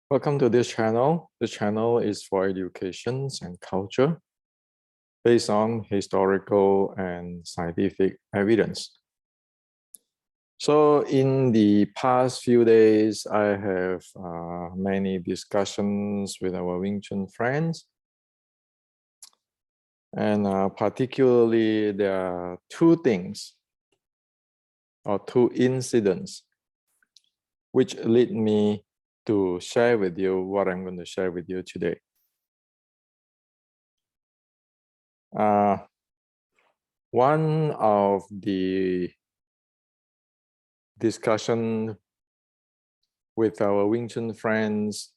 Welcome to this channel. The channel is for education and culture based on historical and scientific evidence. So in the past few days, I have many discussions with our Wing Chun friends. And particularly, there are two things or two incidents which lead me to share with you what I'm going to share with you today. One of the discussion with our Wing Chun friends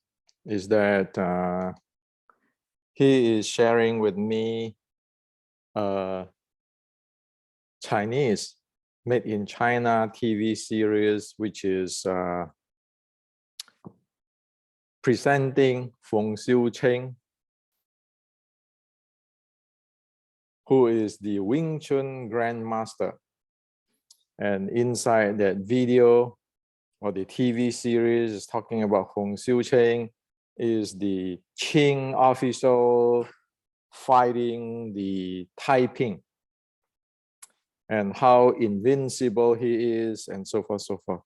is that he is sharing with me a Chinese made in China TV series, which is presenting Feng Xiuqing, who is the Wing Chun Grandmaster. And inside that video or the TV series is talking about Feng Xiuqing is the Qing official fighting the Taiping and how invincible he is and so forth, so forth.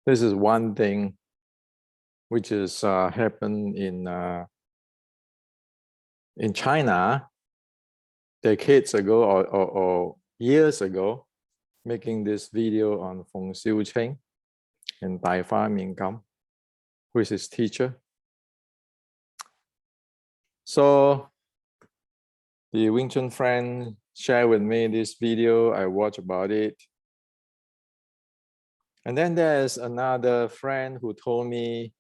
This is one thing which is happened in China decades ago or years ago, making this video on Feng Xiuqing and Dai Fa Mingam, who is his teacher. So the Wing Chun friend shared with me this video. I watched about it. And then there's another friend who told me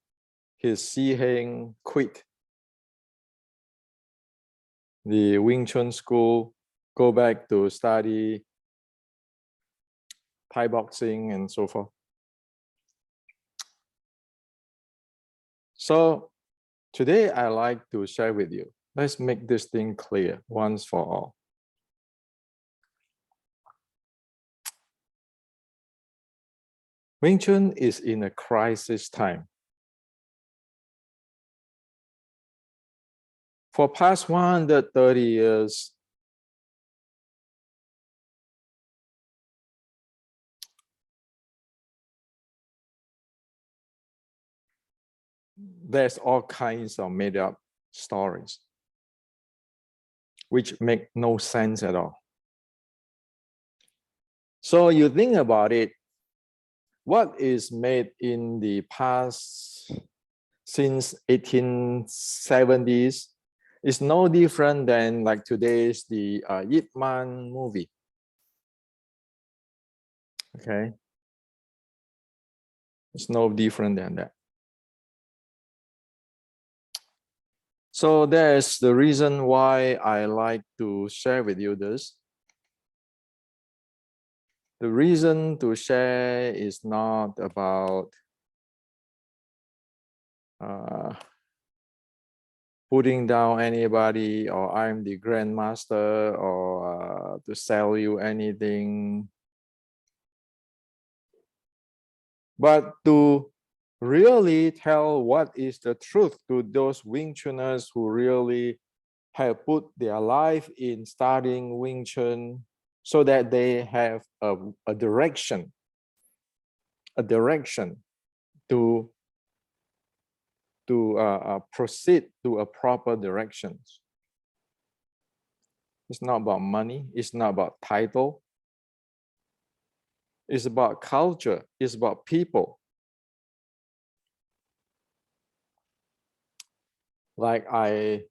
his Siheng quit the Wing Chun school, go back to study Thai boxing and so forth. So today I like to share with you. Let's make this thing clear once for all. Wing Chun is in a crisis time. For past 130 years, there's all kinds of made up stories which make no sense at all. So you think about it, what is made in the past since 1870s is no different than like today's the Ip Man movie. Okay, it's no different than that. So there's the reason why I like to share with you this. The reason to share is not about putting down anybody or I'm the grandmaster or to sell you anything, but to really tell what is the truth to those Wing Chuners who really have put their life in studying Wing Chun so that they have a direction to proceed to a proper direction. It's not about money. It's not about title. It's about culture. It's about people. Like I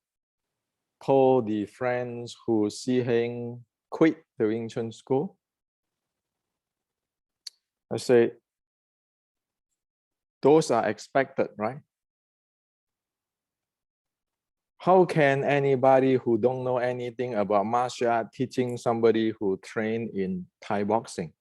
told the friends who Siheng quit the Wing Chun school, I say, those are expected, right? How can anybody who don't know anything about martial art teaching somebody who trained in Thai boxing?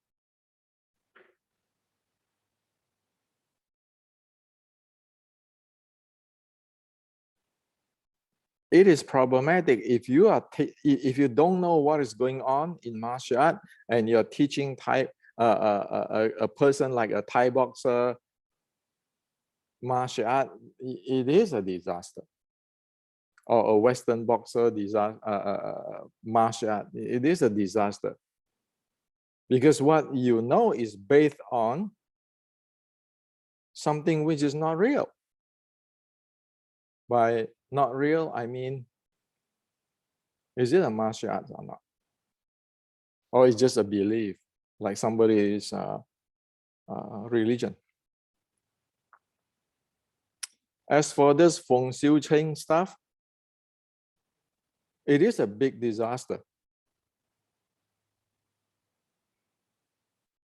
It is problematic if you are if you don't know what is going on in martial art and you're teaching a person like a Thai boxer martial art, it is a disaster. Or a Western boxer disaster, martial art, it is a disaster. Because what you know is based on something which is not real. By not real, I mean, is it a martial art or not? Or it's just a belief, like somebody's religion. As for this Feng Xiuqing stuff, it is a big disaster.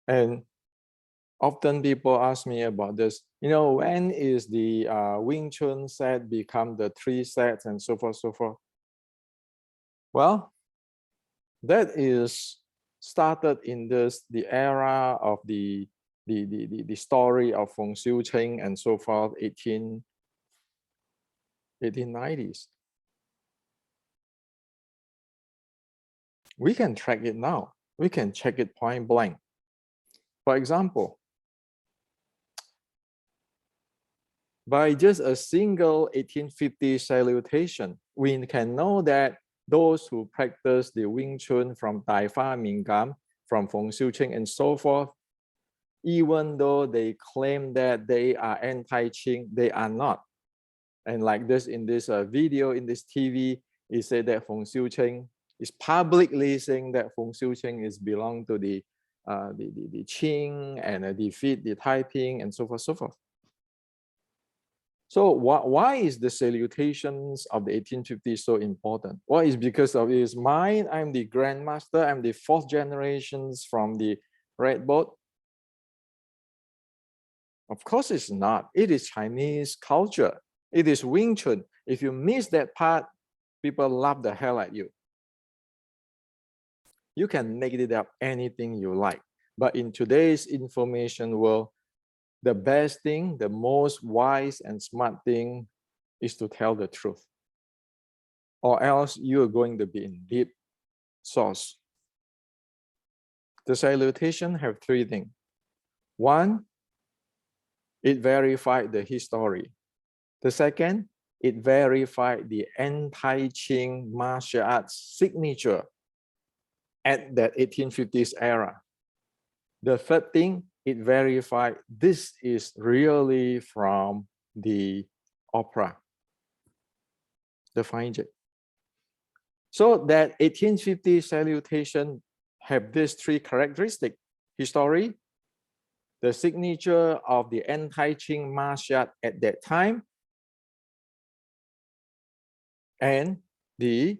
And often people ask me about this, when is the Wing Chun set become the 3 sets and so forth, so forth. Well, that is started in the era of the story of Feng Xiuqing and so forth, 1890s. We can track it now. We can check it point blank. For example, by just a single 1850 salutation, we can know that those who practice the Wing Chun from Tai Fa Mingam, from Feng Xiuqing and so forth, even though they claim that they are anti-Qing, they are not. And like this in this video, in this TV, it said that Feng Xiuqing is publicly saying that Feng Xiuqing is belong to the Qing and defeat the Taiping and so forth, so forth. So why is the salutations of the 1850s so important? Well, it's because of his mind. I'm the grandmaster. I'm the 4th generations from the Red Boat. Of course it's not. It is Chinese culture. It is Wing Chun. If you miss that part, people laugh the hell at you. You can make it up anything you like. But in today's information world, the best thing, the most wise and smart thing is to tell the truth. Or else you are going to be in deep sauce. The salutation have 3 things. 1, it verified the history. The second, it verified the anti-Qing martial arts signature at that 1850s era. The third thing, it verified this is really from the opera, the Fine Jet. So that 1850 salutation have these 3 characteristics: history, the signature of the anti-Qing martial art at that time, and the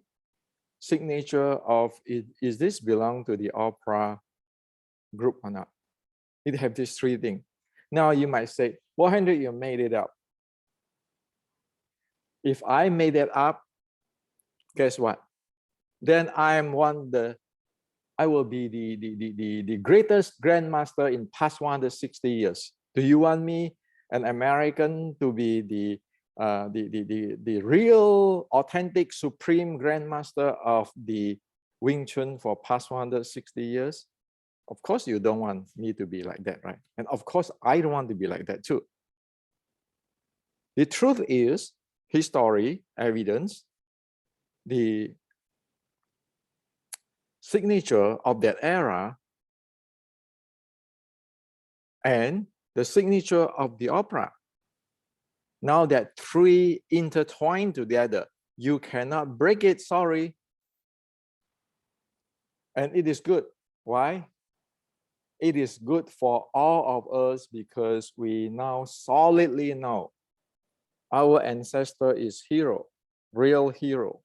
signature of it, is this belong to the opera group or not? It have these 3 things. Now you might say, well, Henry, you made it up. If I made it up, guess what? Then I will be the greatest grandmaster in past 160 years. Do you want me, an American, to be the real, authentic, supreme grandmaster of the Wing Chun for past 160 years? Of course, you don't want me to be like that, right? And of course, I don't want to be like that too. The truth is, history, evidence, the signature of that era, and the signature of the opera. Now that 3 intertwined together, you cannot break it, sorry. And it is good. Why? It is good for all of us because we now solidly know our ancestor is hero, real hero.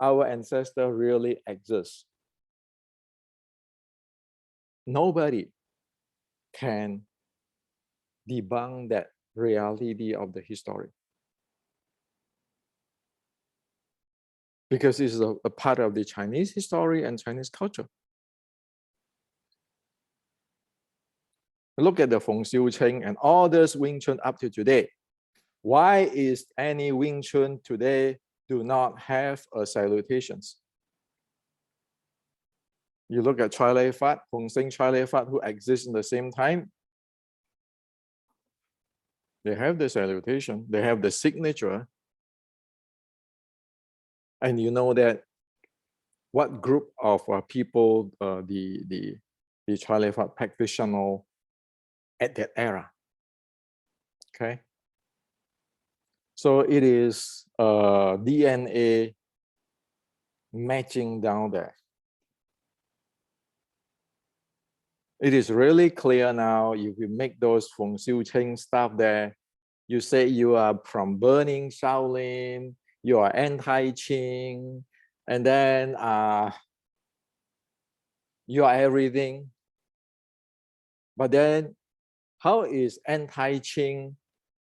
Our ancestor really exists. Nobody can debunk that reality of the history. Because it's a part of the Chinese history and Chinese culture. Look at the Feng Xiuqing and all this Wing Chun up to today. Why is any Wing Chun today do not have a salutations? You look at Chai Lei Fat, Hong Sing Chai Lei Fat, who exists in the same time. They have the salutation, they have the signature. And you know that what group of people the Chalifat practitioner at that era. Okay. So it is DNA matching down there. It is really clear now. If you make those Feng Xiu Cheng stuff there, you say you are from burning Shaolin, you are anti-Qing, and then you are everything. But then how is anti-Qing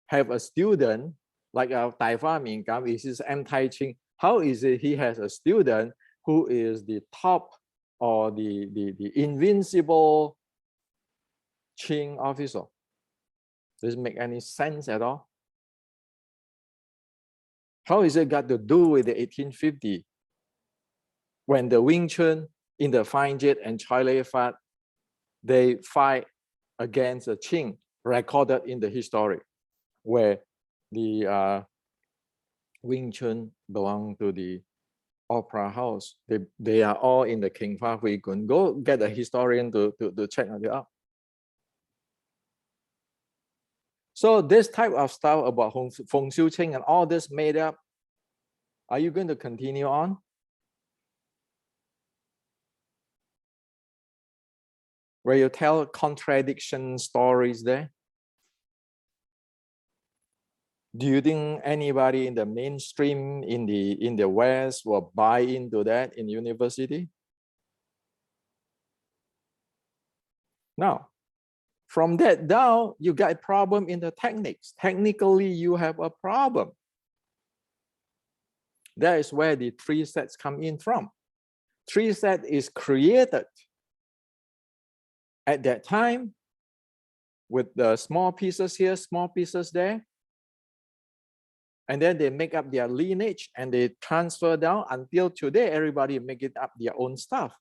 have a student like Tai Fa Min Gam is anti-Qing? How is it he has a student who is the top or the invincible Qing officer? Doesn't make any sense at all. How is it got to do with the 1850 when the Wing Chun in the Fine Jet and Chalifat they fight against the Qing, recorded in the history, where the Wing Chun belong to the opera house. They are all in the King Fa Hui Gun. Go get a historian to check it out. So this type of stuff about Feng Xiu Cheng and all this made up, are you going to continue on? Where you tell contradiction stories there? Do you think anybody in the mainstream in the West will buy into that in university? No. From that down, you got a problem in the techniques. Technically, you have a problem. That is where the three sets come in from. Three set is created at that time with the small pieces here, small pieces there. And then they make up their lineage and they transfer down until today, everybody make it up their own stuff.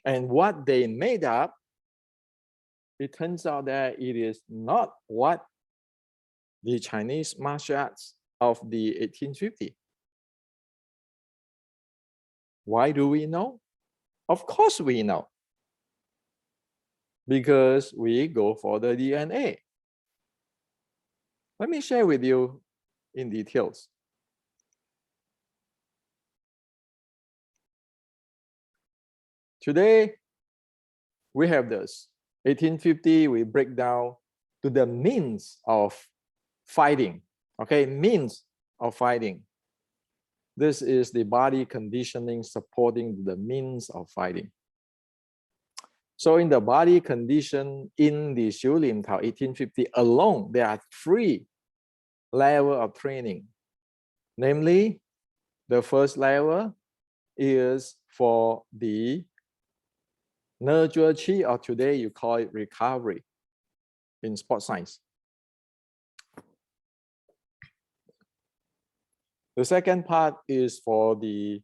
And what they made up, it turns out that it is not what the Chinese martial arts of the 1850. Why do we know? Of course we know. Because we go for the DNA. Let me share with you in details. Today, we have this. 1850, we break down to the means of fighting. Okay, means of fighting. This is the body conditioning supporting the means of fighting. So in the body condition in the Xiu Lim Tao 1850 alone, there are three levels of training. Namely, the first level is for the nurture chi, or today you call it recovery in sports science. The second part is for the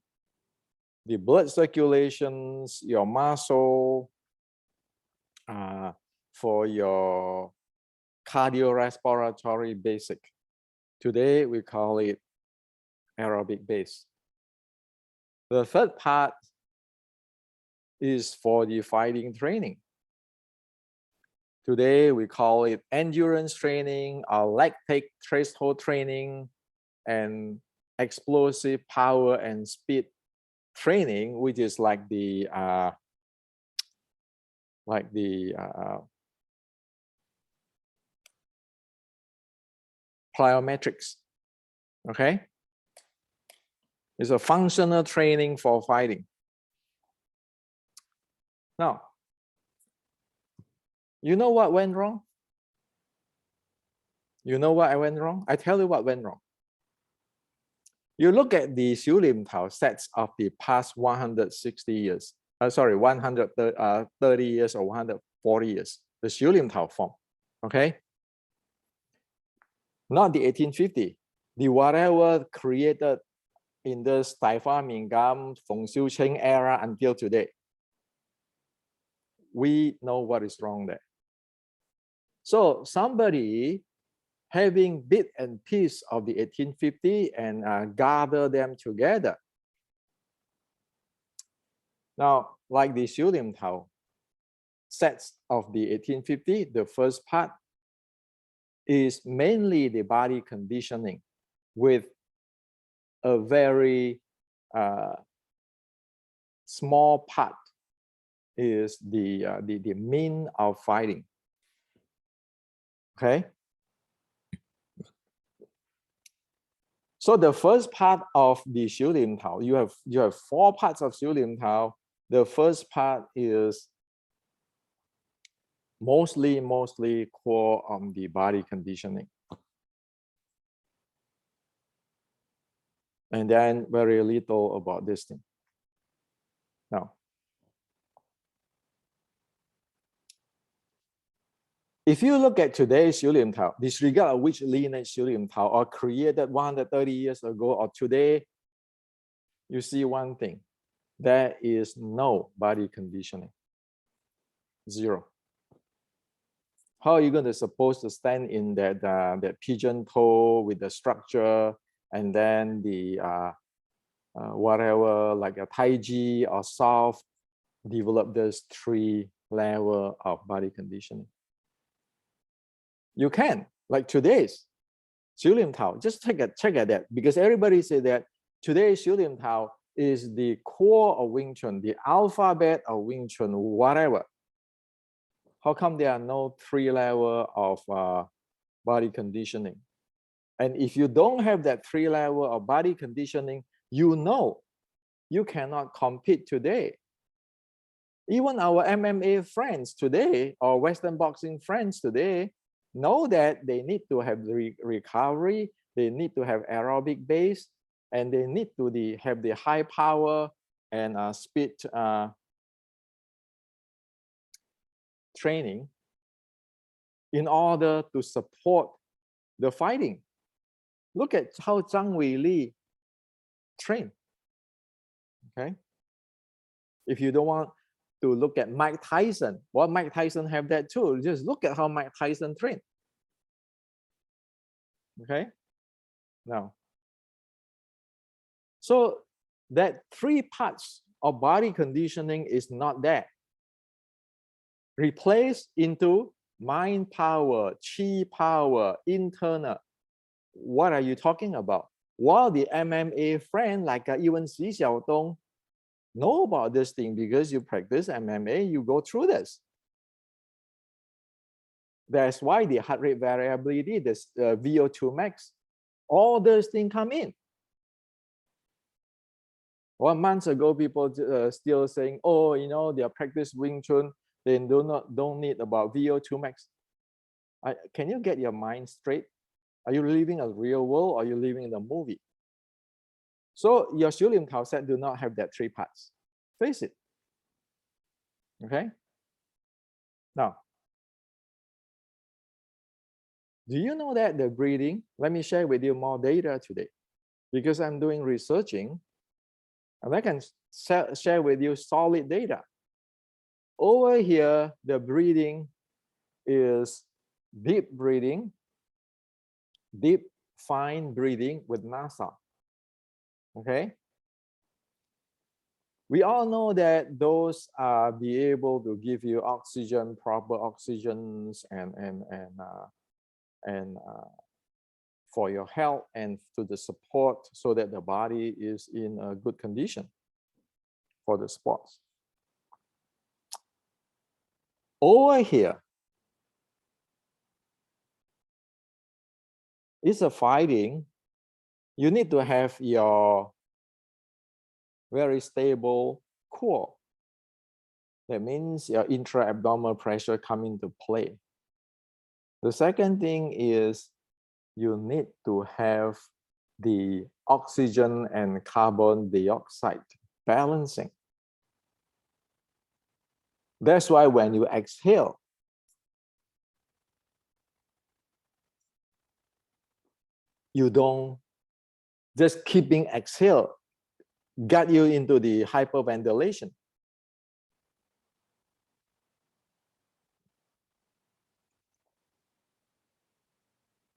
blood circulations, your muscle, for your cardiorespiratory basic. Today we call it aerobic base. The third part is for the fighting training. Today we call it endurance training, or lactate threshold training, and explosive power and speed training, which is like the plyometrics. Okay, it's a functional training for fighting. Now, you know what went wrong? You know what I went wrong? I tell you what went wrong. You look at the Xiu Lim Tao sets of the past 160 years, 130 years or 140 years, the Xiu Lim Tao form, okay? Not the 1850, the whatever created in the Tai Fa Min Gam, Feng Xiu Cheng era until today. We know what is wrong there. So somebody having bit and piece of the 1850 and gather them together. Now, like the Xiu Lim Tao sets of the 1850, the first part is mainly the body conditioning with a very small part is the mean of fighting. Okay. So the first part of the Xiu Lim Tao, you have 4 parts of Xiu Lim Tao. The first part is mostly core on the body conditioning. And then very little about this thing. Now, if you look at today's Xiu Lim Tao, disregard which lineage Xiu Lim Tao or created 130 years ago or today, you see one thing. There is no body conditioning. Zero. How are you going to supposed to stand in that that pigeon toe with the structure and then the whatever like a Tai Chi or soft develop this 3 level of body conditioning? You can, like today's Xiu Lim Tao. Just check at that, because everybody say that today's Xiu Lim Tao is the core of Wing Chun, the alphabet of Wing Chun, whatever. How come there are no 3 level of body conditioning? And if you don't have that 3 level of body conditioning, you know you cannot compete today. Even our MMA friends today or Western boxing friends today know that they need to have recovery, they need to have aerobic base, and they need to have the high power and speed training in order to support the fighting. Look at how Zhang Weili trained. Okay. If you don't want to look at Mike Tyson, well, Mike Tyson have that too. Just look at how Mike Tyson trained. Okay. Now, so that 3 parts of body conditioning is not there. Replaced into mind power, chi power, internal. What are you talking about? While the MMA friend like even Xi Xiaodong know about this thing, because you practice MMA, you go through this. That's why the heart rate variability, this VO2 max, all those things come in. 1 month ago, people still saying, oh, you know, they practice Wing Chun, they don't need about VO2 max. Can you get your mind straight? Are you living a real world or are you living in a movie? So your Xiu Lim Tao set do not have that 3 parts. Face it. Okay. Now, do you know that the breathing? Let me share with you more data today, because I'm doing researching, and I can share with you solid data. Over here, the breathing is deep breathing, deep, fine breathing with NASA. Okay. We all know that those be able to give you oxygen, proper oxygens, and for your health and to the support, so that the body is in a good condition for the sports. Over here, it's a fighting. You need to have your very stable core. That means your intra-abdominal pressure come into play. The second thing is you need to have the oxygen and carbon dioxide balancing. That's why when you exhale, you don't just keeping exhale, got you into the hyperventilation.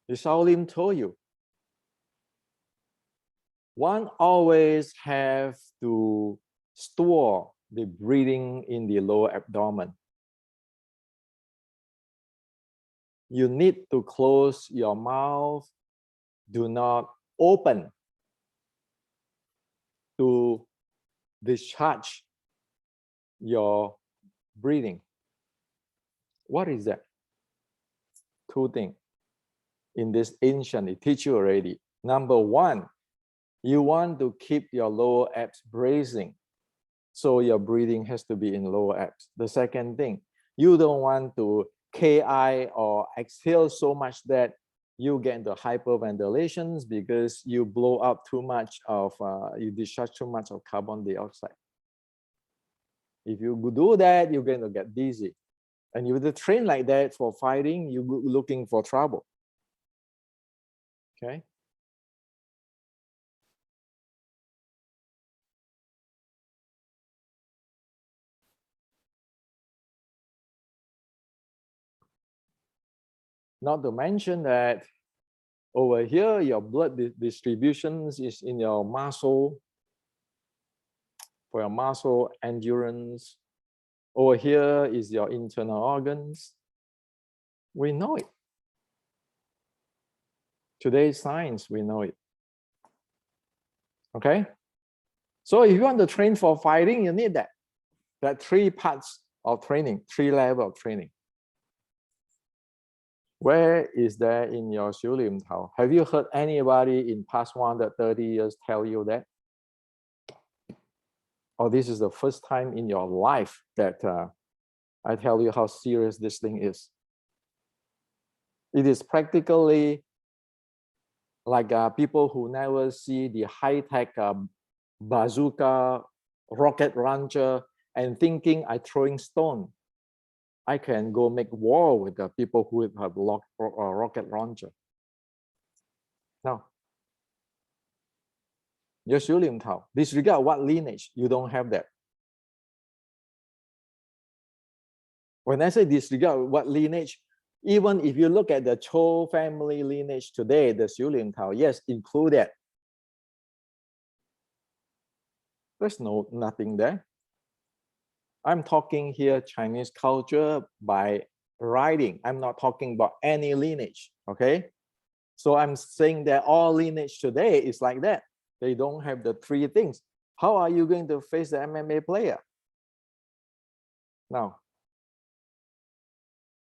The Shaolin told you, one always have to store the breathing in the lower abdomen. You need to close your mouth. Do not open to discharge your breathing. What is that? Two things. In this ancient, it teach you already. Number one, you want to keep your lower abs bracing. So your breathing has to be in lower abs. The second thing, you don't want to KI or exhale so much that you get into hyperventilations because you blow up too much of, you discharge too much of carbon dioxide. If you do that, you're going to get dizzy. And if you train like that for fighting, you're looking for trouble. Okay. Not to mention that over here, your blood distributions is in your muscle, for your muscle endurance. Over here is your internal organs. We know it. Today's science, we know it. Okay? So if you want to train for fighting, you need that. That 3 parts of training, 3 levels of training. Where is that in your Xiu Lim Tao? Have you heard anybody in past 130 years tell you that? Or this is the first time in your life that I tell you how serious this thing is? It is practically like people who never see the high-tech bazooka, rocket launcher, and thinking I throwing stone. I can go make war with the people who have rocket launcher. Now, your Xiu Lim Tao, disregard what lineage, you don't have that. When I say disregard what lineage, even if you look at the Chou family lineage today, the Xiu Lim Tao, yes, included. There's nothing there. I'm talking here Chinese culture by writing. I'm not talking about any lineage, okay? So I'm saying that all lineage today is like that. They don't have the 3 things. How are you going to face the MMA player? Now,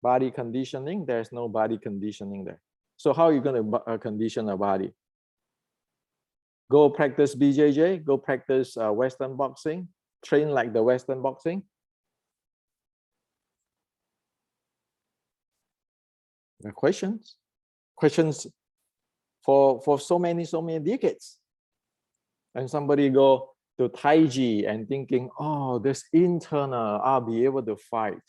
body conditioning, there's no body conditioning there. So how are you going to condition a body? Go practice BJJ, go practice Western boxing, train like the Western boxing. The questions for so many decades. And somebody go to Tai Chi and thinking, oh, this internal, I'll be able to fight.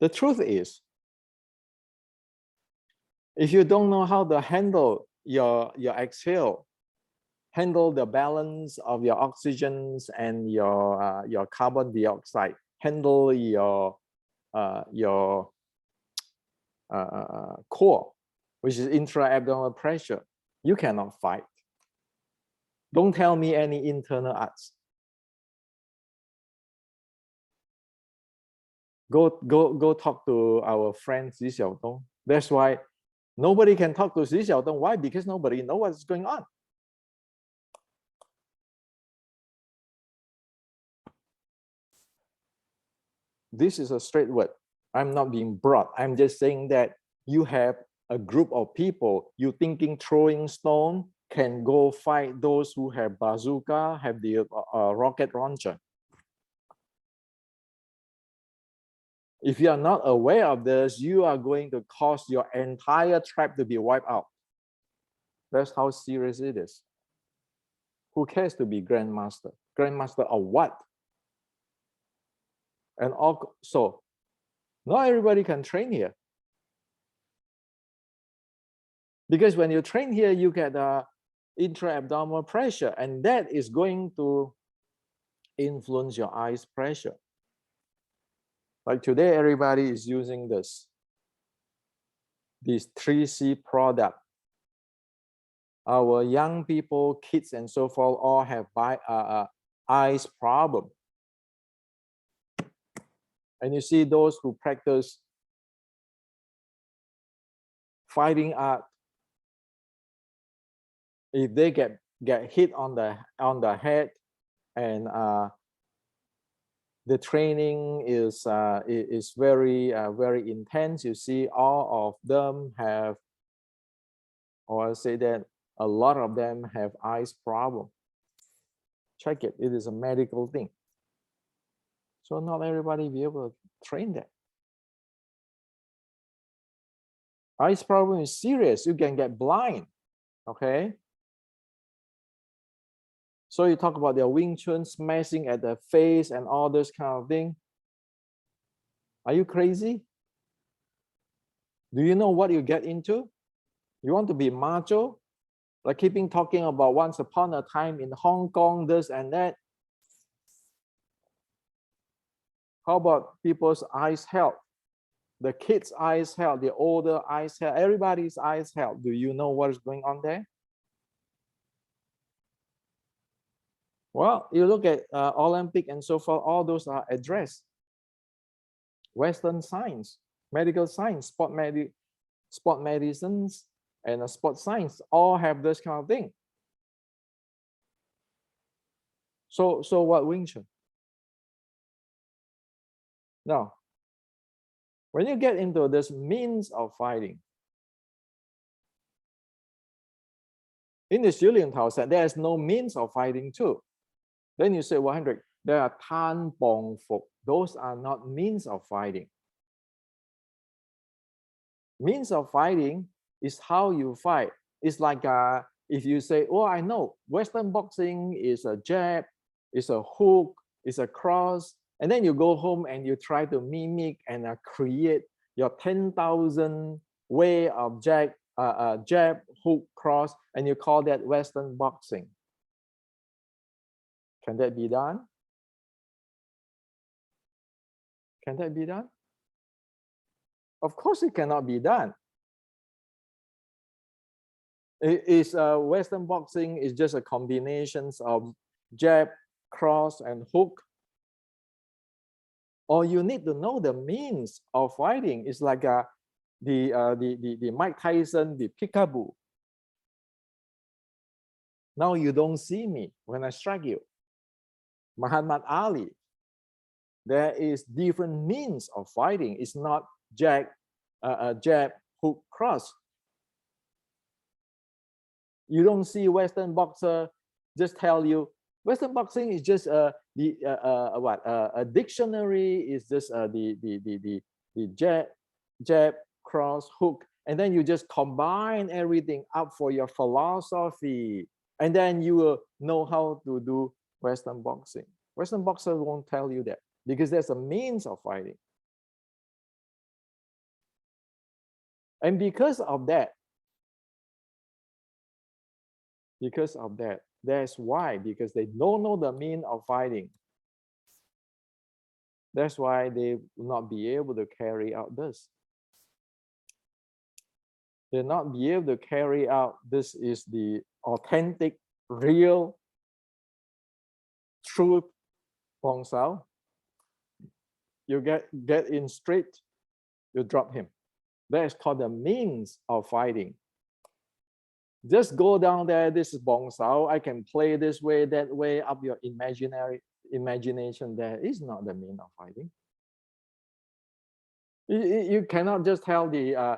The truth is, if you don't know how to handle your exhale, handle the balance of your oxygens and your carbon dioxide, handle your core, which is intra-abdominal pressure, you cannot fight. Don't tell me any internal arts. Go talk to our friend Xi Xiaodong. That's why nobody can talk to Xi Xiaodong. Why? Because nobody knows what's going on. This is a straight word. I'm not being broad. I'm just saying that you have a group of people, you thinking throwing stone can go fight those who have bazooka, have the rocket launcher. If you are not aware of this, you are going to cause your entire tribe to be wiped out. That's how serious it is. Who cares to be grandmaster? Grandmaster of what? And so not everybody can train here. Because when you train here, you get intra-abdominal pressure, and that is going to influence your eyes pressure. Like today, everybody is using this. these 3C product. Our young people, kids and so forth, all have eyes problem. And you see those who practice fighting art, if they get hit on the head, and the training is very very intense. You see, all of them have, or I say that a lot of them have eyes problem. Check it. It is a medical thing. So not everybody be able to train that. Eyes problem is serious. You can get blind. Okay. So you talk about their Wing Chun smashing at the face and all this kind of thing. Are you crazy? Do you know what you get into? You want to be macho? Like keeping talking about once upon a time in Hong Kong, this and that. How about people's eyes health? The kids' eyes health, the older eyes health, everybody's eyes health. Do you know what is going on there? Well, you look at Olympic and so forth, all those are addressed. Western science, medical science, sport medicines, and sport science all have this kind of thing. So what Wing Chun? Now, when you get into this means of fighting, in the Xu Lin Tao said there is no means of fighting too. Then you say, 100, there are Tan Bong Fuk. Those are not means of fighting. Means of fighting is how you fight. It's like if you say, oh, I know Western boxing is a jab, is a hook, is a cross, and then you go home and you try to mimic and create your 10,000 way of jab, hook, cross, and you call that Western boxing. Can that be done? Can that be done? Of course it cannot be done. Western boxing is just a combination of jab, cross, and hook. Or you need to know the means of fighting. It's like the Mike Tyson, the peekaboo. Now you don't see me when I strike you. Muhammad Ali. There is different means of fighting. It's not jab, hook, cross. You don't see Western boxer just tell you Western boxing is just a dictionary is just the jab, cross, hook, and then you just combine everything up for your philosophy, and then you will know how to do Western boxing. Western boxers won't tell you that because there's a means of fighting. And because of that, that's why, because they don't know the mean of fighting. That's why they will not be able to carry out this. They'll not be able to carry out this is the authentic, real, true Bong Sao. You get in straight, you drop him. That is called the means of fighting. Just go down there, this is Bong Sao, I can play this way, that way, up your imagination. That is not the mean of fighting. You cannot just tell the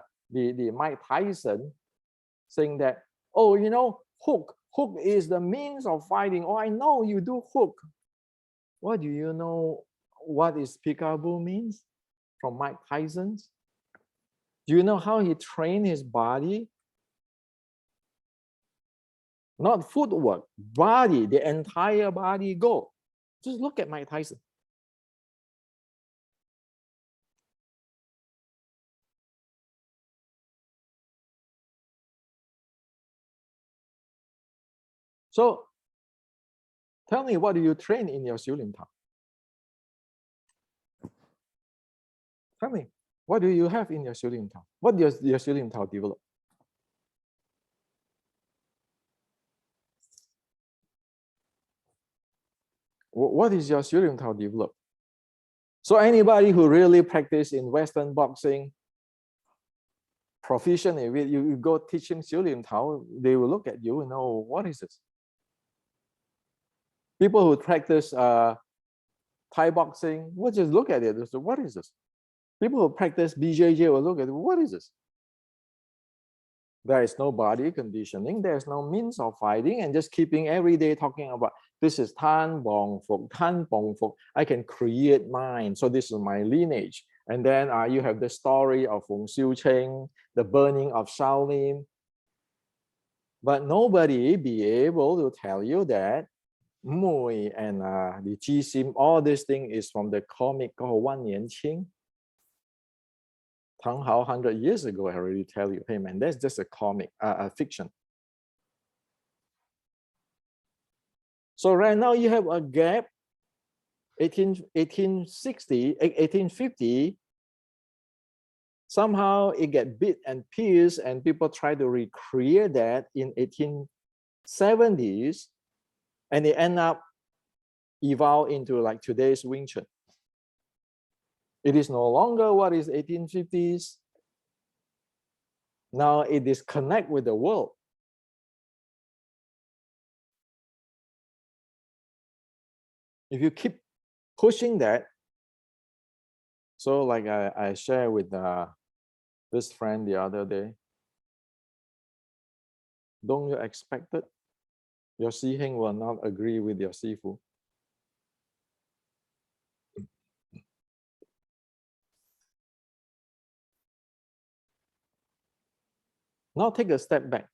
Mike Tyson saying that, oh, you know, hook is the means of fighting. Oh, I know you do hook. What do you know what is peekaboo means from Mike Tyson's? Do you know how he trained his body? Not footwork, body, the entire body go. Just look at Mike Tyson. So tell me, what do you train in your Xu Lin Tao? Tell me. What do you have in your Xiu Lim Tao? What does your Xiu Lim Tao develop? What is your Xiu Lim Tao develop? So anybody who really practice in Western boxing, proficient in it, you go teaching Xiu Lim Tao, they will look at you and know, what is this? People who practice Thai boxing will just look at it and say, what is this? People who practice BJJ will look at it, what is this? There is no body conditioning, there's no means of fighting, and just keeping every day talking about this is Tan Bong Fuk, Tan Bong Fuk. I can create mine, so this is my lineage. And then you have the story of Feng Xiu Cheng, the burning of Shaolin. But nobody be able to tell you that Mui and the Jisim, all this thing is from the comic called Wan Nian Qing. Tang Hao 100 years ago, I already tell you, hey man, that's just a comic, a fiction. So right now you have a gap, 1860, 1850, somehow it get bit and pierced and people try to recreate that in 1870s and they end up evolve into like today's Wing Chun. It is no longer what is 1850s. Now it is connect with the world. If you keep pushing that, so like I shared with this friend the other day, don't you expect it? Your Si Heng will not agree with your Sifu. Now take a step back.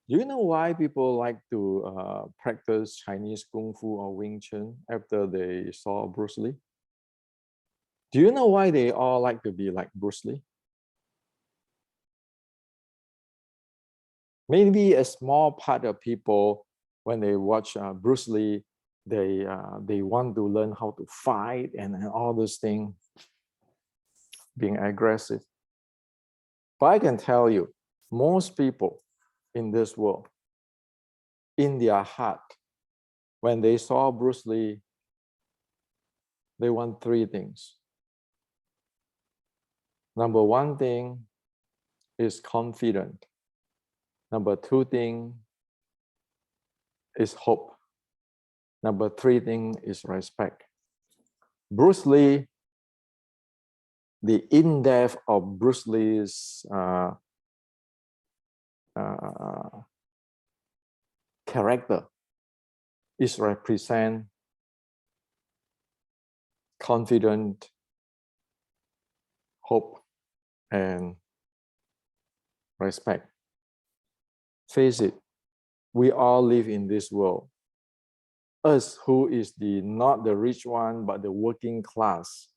Do you know why people like to practice Chinese Kung Fu or Wing Chun after they saw Bruce Lee? Do you know why they all like to be like Bruce Lee? Maybe a small part of people, when they watch Bruce Lee, they want to learn how to fight and all those things, being aggressive. But I can tell you, most people in this world, in their heart, when they saw Bruce Lee, they want three things. Number one thing is confident. Number two thing is hope. Number three thing is respect. Bruce Lee, the in-depth of Bruce Lee's character is represent confident, hope, and respect. Face it, we all live in this world. Us who is not the rich one, but the working class.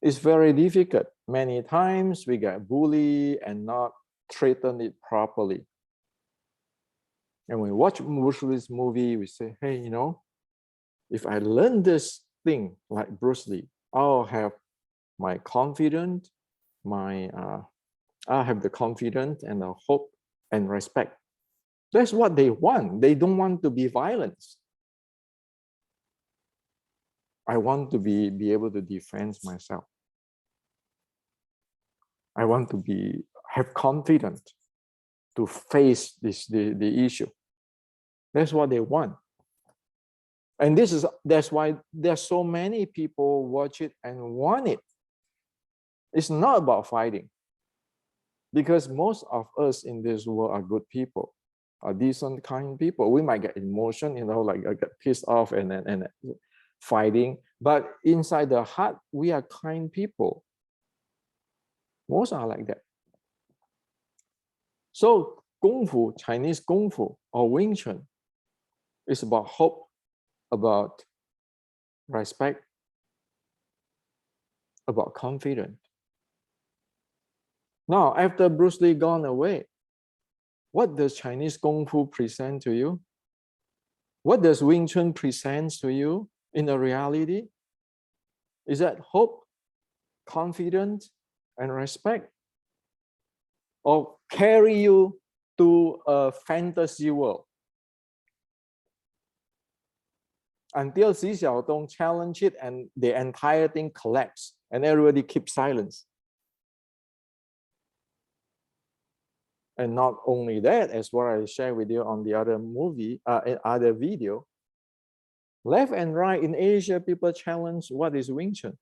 It's very difficult. Many times we get bullied and not treated it properly. And when we watch Bruce Lee's movie, we say, hey, you know, if I learn this thing like Bruce Lee, I'll have my confidence, I'll have the confidence and the hope and respect. That's what they want. They don't want to be violent. I want to be able to defend myself. I want to have confidence to face the issue. That's what they want. And that's why there's so many people watch it and want it. It's not about fighting. Because most of us in this world are good people, are decent, kind people. We might get emotion, you know, like I get pissed off and fighting. But inside the heart, we are kind people. Most are like that. So Kung Fu, Chinese Kung Fu or Wing Chun is about hope, about respect, about confidence. Now, after Bruce Lee gone away, what does Chinese Kung Fu present to you? What does Wing Chun present to you in the reality? Is that hope, confidence, and respect, or carry you to a fantasy world. Until Xi Xiaodong challenged it and the entire thing collapsed and everybody keeps silence. And not only that, as what I shared with you on the other other video, left and right in Asia, people challenge what is Wing Chun.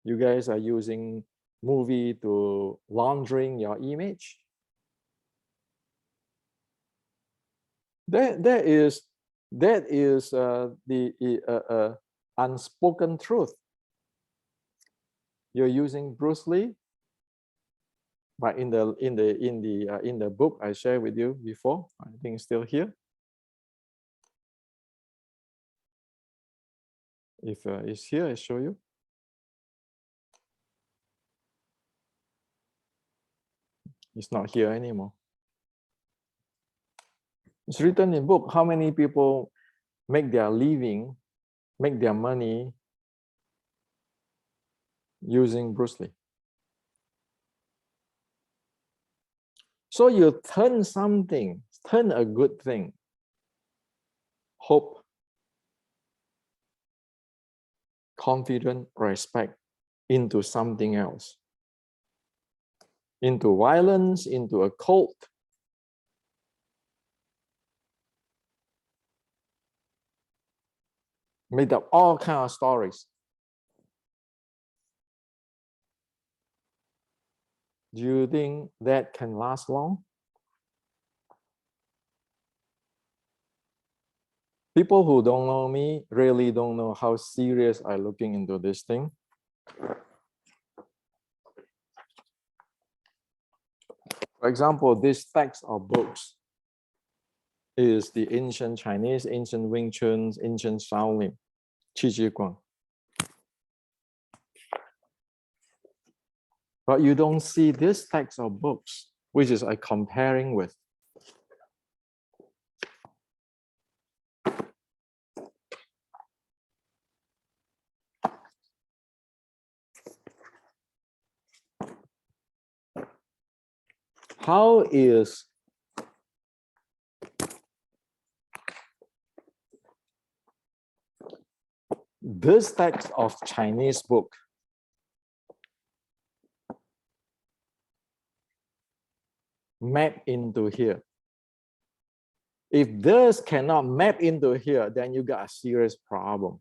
You guys are using movie to laundering your image. That is the unspoken truth. You're using Bruce Lee, but in the book I shared with you before, I think it's still here. If it's here, I show you. It's not here anymore. It's written in book. How many people make their living, make their money using Bruce Lee? So you turn something, turn a good thing, hope, confidence, respect, into something else, into violence, into a cult. Made up all kinds of stories. Do you think that can last long? People who don't know me really don't know how serious I'm looking into this thing. For example, this text of books is the ancient Chinese, ancient Wing Chun, ancient Shaolin, Qi Guang. But you don't see this text of books, which is I comparing with. How is this text of Chinese book map into here? If this cannot map into here, then you got a serious problem.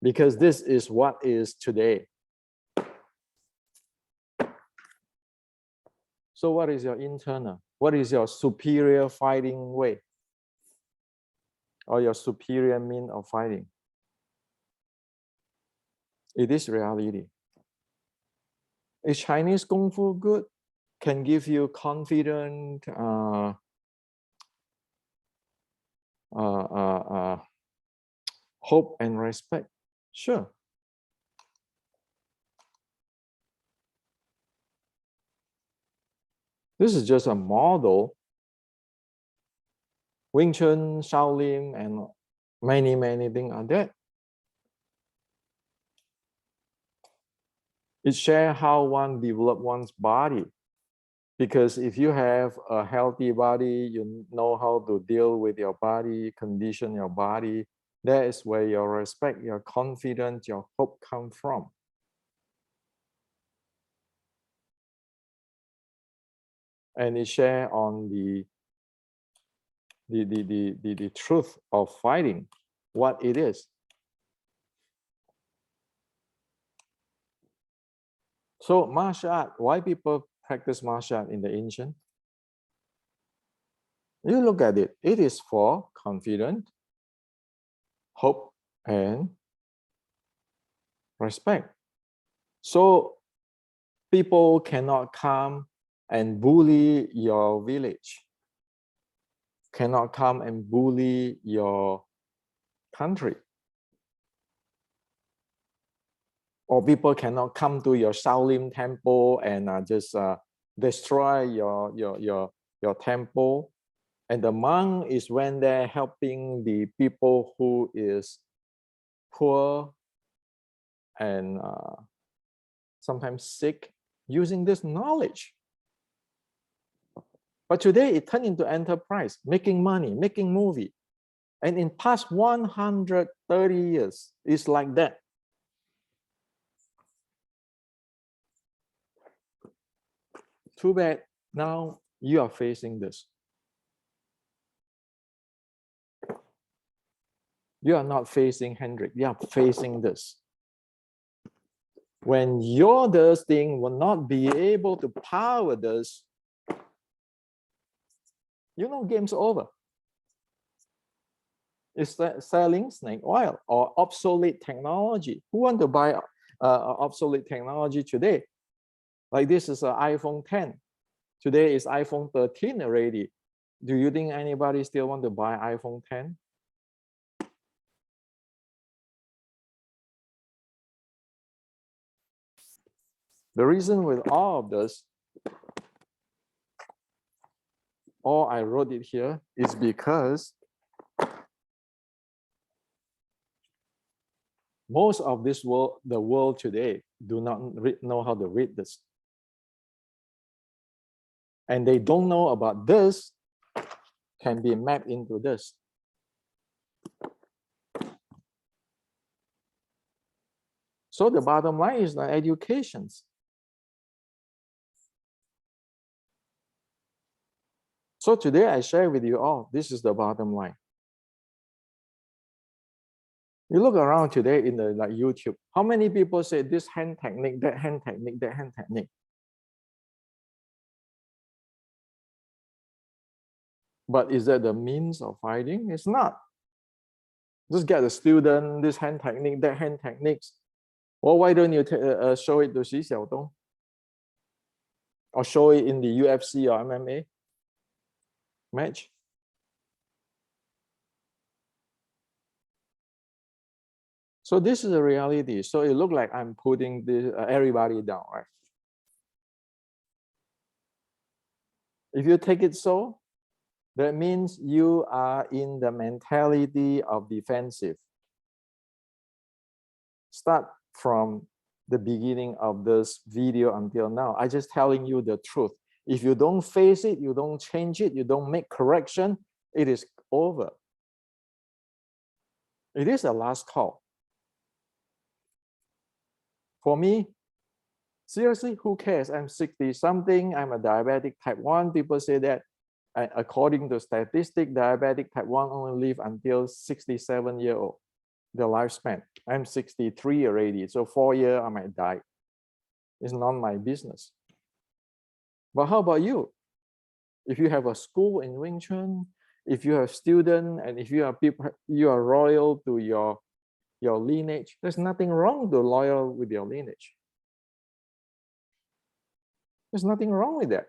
Because this is what is today. So what is your internal? What is your superior fighting way? Or your superior mean of fighting? It is reality. Is Chinese Kung Fu good? Can give you confident, hope and respect? Sure. This is just a model. Wing Chun, Shaolin, and many things are there. It shares how one develops one's body. Because if you have a healthy body, you know how to deal with your body, condition your body. That is where your respect, your confidence, your hope come from. And it share on the truth of fighting, what it is. So martial art, why people practice martial art in the ancient? You look at it, it is for confidence, hope, and respect. So people cannot come and bully your village, cannot come and bully your country. Or people cannot come to your Shaolin temple and just destroy your temple. And the monk is when they're helping the people who is poor, and sometimes sick using this knowledge. But today it turned into enterprise, making money, making movie. And in past 130 years, it's like that. Too bad now you are facing this. You are not facing Hendrik, you are facing this. When your this thing will not be able to power this, you know, game's over. It's selling snake oil or obsolete technology. Who want to buy obsolete technology today? Like this is an iPhone 10. Today is iPhone 13 already. Do you think anybody still want to buy iPhone 10? The reason with all of this, all I wrote it here is because most of this world, the world today, do not know how to read this. And they don't know about this can be mapped into this. So the bottom line is the educations. So today I share with you all, this is the bottom line. You look around today in the like YouTube, how many people say this hand technique, that hand technique, that hand technique? But is that the means of fighting? It's not. Just get a student, this hand technique, that hand techniques. Well, why don't you show it to Xi Xiaodong? Or show it in the UFC or MMA match? So this is the reality. So it looks like I'm putting this, everybody down, right? If you take it so, that means you are in the mentality of defensive. Start from the beginning of this video until now. I'm just telling you the truth. If you don't face it, you don't change it, you don't make correction, it is over. It is a last call. For me, seriously, who cares? I'm 60 something, I'm a diabetic type 1. People say that according to statistic, diabetic type 1 only live until 67 years old, the lifespan. I'm 63 already, so 4 years I might die. It's not my business. But how about you? If you have a school in Wing Chun, if you have students, and if you are people, you are loyal to your lineage, there's nothing wrong to loyal with your lineage. There's nothing wrong with that.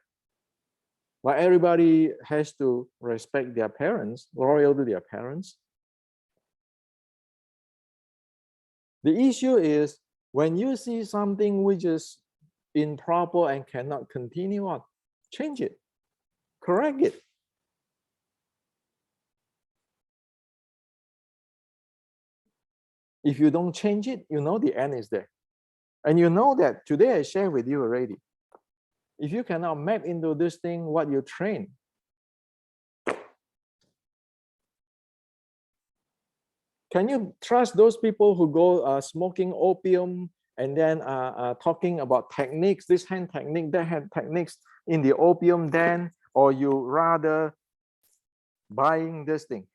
But everybody has to respect their parents, loyal to their parents. The issue is when you see something which is improper and cannot continue on, change it, correct it. If you don't change it, you know the end is there. And you know that today I share with you already. If you cannot map into this thing what you train, can you trust those people who go smoking opium and then talking about techniques, this hand technique, that hand techniques in the opium den, or you rather buying this thing?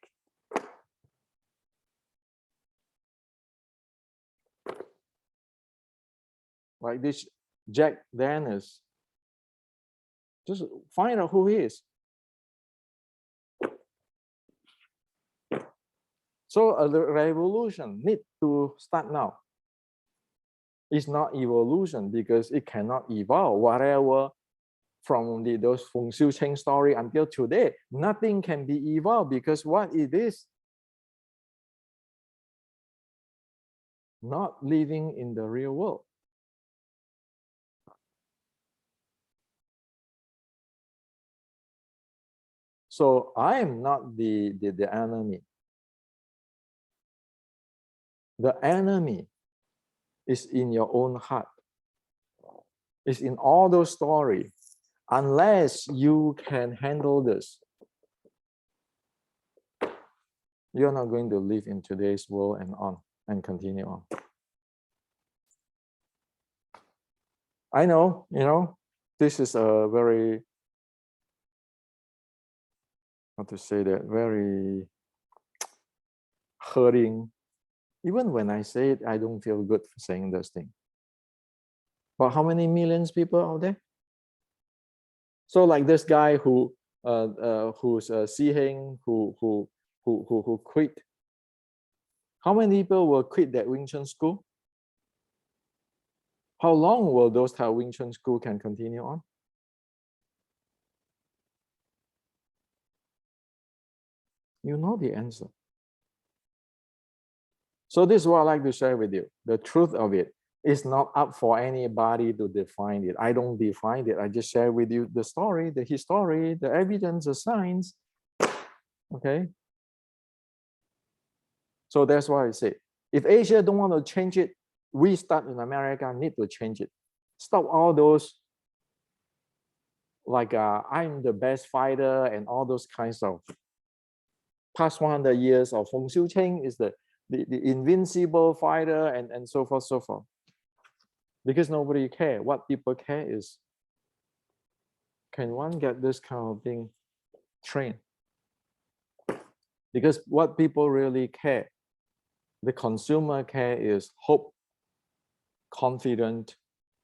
Like this Jack Daniels. Just find out who he is. So the revolution need to start now. It's not evolution because it cannot evolve. Whatever from those Feng Xiucheng story until today, nothing can be evolved because what it is? Not living in the real world. So I am not the enemy. The enemy It's in your own heart. It's in all those stories. Unless you can handle this, you're not going to live in today's world and continue on. I know, this is a very, how to say that, very hurting. Even when I say it, I don't feel good for saying this thing. But how many millions people out there? So like this guy who's Heng, who quit. How many people will quit that Wing Chun school? How long will those type of Wing Chun school can continue on? You know the answer. So this is what I like to share with you. The truth of it is not up for anybody to define it. I don't define it. I just share with you the story, the history, the evidence, the science. Okay. So that's why I say, if Asia don't want to change it, we start in America need to change it. Stop all those like I'm the best fighter and all those kinds of past 100 years of Hong Xiuqing is the invincible fighter and so forth, so forth. Because nobody care. What people care is, can one get this kind of thing trained? Because what people really care, the consumer care is hope, confidence,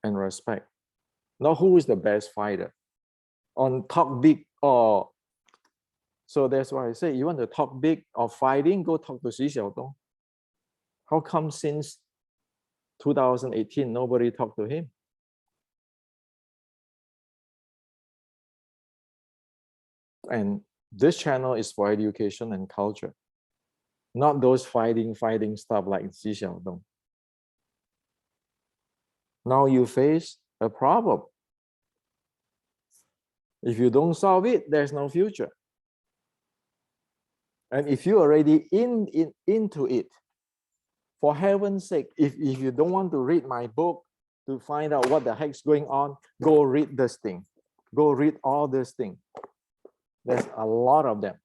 and respect. Not who is the best fighter. On talk big or so that's why I say you want to talk big or fighting, go talk to Xi Xiaodong. How come since 2018 nobody talked to him? And this channel is for education and culture, not those fighting stuff like Xi Xiaodong. Now you face a problem. If you don't solve it, there's no future. And if you're already into it, for heaven's sake, if you don't want to read my book to find out what the heck's going on, go read this thing. Go read all this thing. There's a lot of them.